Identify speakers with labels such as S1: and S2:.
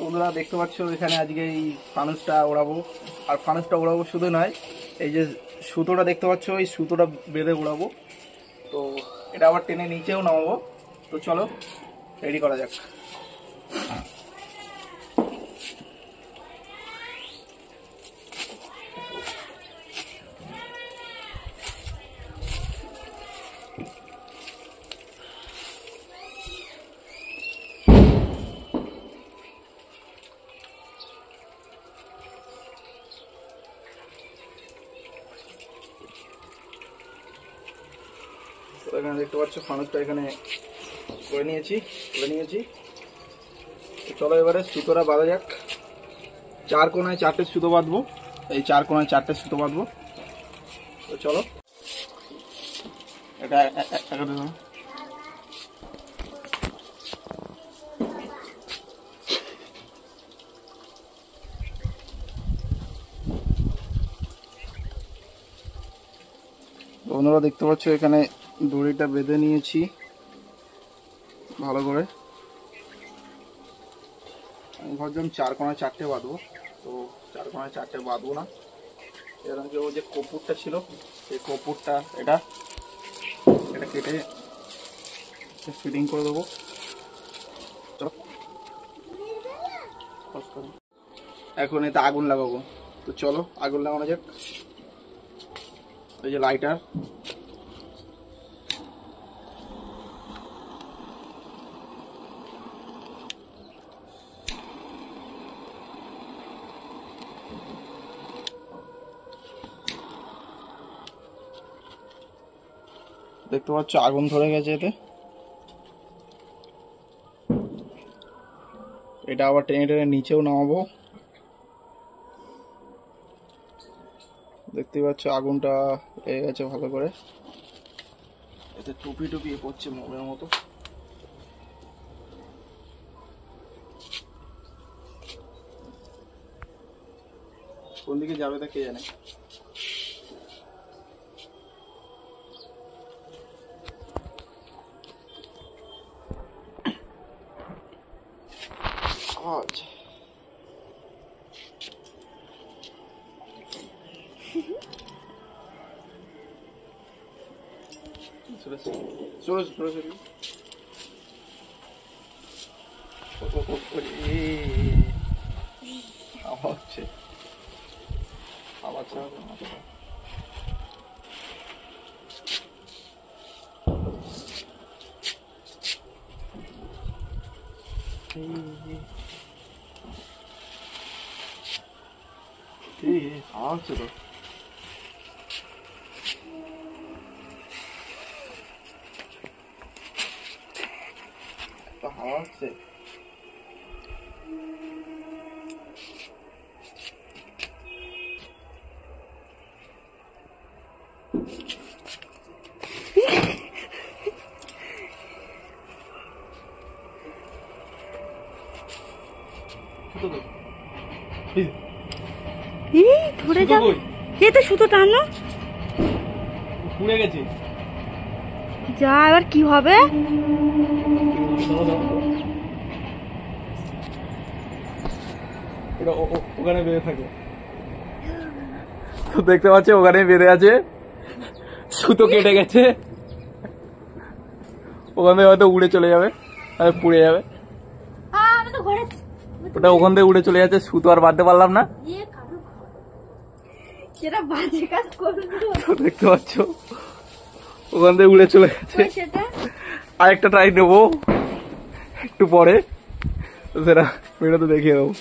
S1: বন্ধুরা দেখতে পাচ্ছ এখানে আজকে এই ফানুসটা ওড়াবো। আর ফানুসটা ওড়াবো শুধু নয়, এই যে সুতোটা দেখতে পাচ্ছ, এই সুতোটা বেঁধে ওড়াবো। তো এটা আবার টেনে নিচেও নামাবো। তো চলো রেডি করা যাক। এখানে দেখতে পাচ্ছ ফানুসটা এখানে করে নিয়েছি, তুলে নিয়েছি। চলো এবারে সুতোটা বাঁধা যাক। 4 কোণায় 4টে সুতো বাঁধবো, এই 4 কোণায় 4টে সুতো বাঁধবো। তো চলো এটা বন্ধুরা দেখতে পাচ্ছ এখানে দড়িটা বেঁধে নিয়েছি ভালো করে। আমি ভাবছিলাম 4 কোণায় 4টে বাঁধবো, তো 4 কোণায় 4টে বাঁধবো না। এরকম যে ও যে কপুরটা ছিল, সেই কপুরটা এটা কেটে ফিটিং করে দেবো। এখন এতে আগুন লাগাবো। তো চলো আগুন লাগানো যাক। এই যে লাইটার, দেখতে পাচ্ছ আগুন ধরে গেছে এতে। এটা আবার টেনে টেনে নিচেও নামাবো। দেখতে পাচ্ছ আগুনটা লেগে গেছে ভালো করে। এতে টুপি টুপি পড়ছে মোমের মতো। কোন দিকে যাবে তা কে জানে। চলো হাওয়া হচ্ছে।
S2: ধরে যাও, এতে সুতো টানো
S1: পুড়ে গেছে।
S2: যা এবার কি হবে?
S1: ওখানে বেঁধে থাকে। তো দেখতে পাচ্ছ ওখানে বেঁধে আছে, সুতো কেটে গেছে। ওখানে হয়তো উড়ে চলে যাবে, পুড়ে যাবে। ওটা ওখান থেকে উড়ে চলে যাচ্ছে, সুতো আর বাঁধতে পারলাম না। দেখতে পাচ্ছ ওখান থেকে উড়ে চলে গেছে। আরেকটা ট্রাই নেবো একটু পরে, সেটা ভিডিওতে দেখিয়ে দেবো।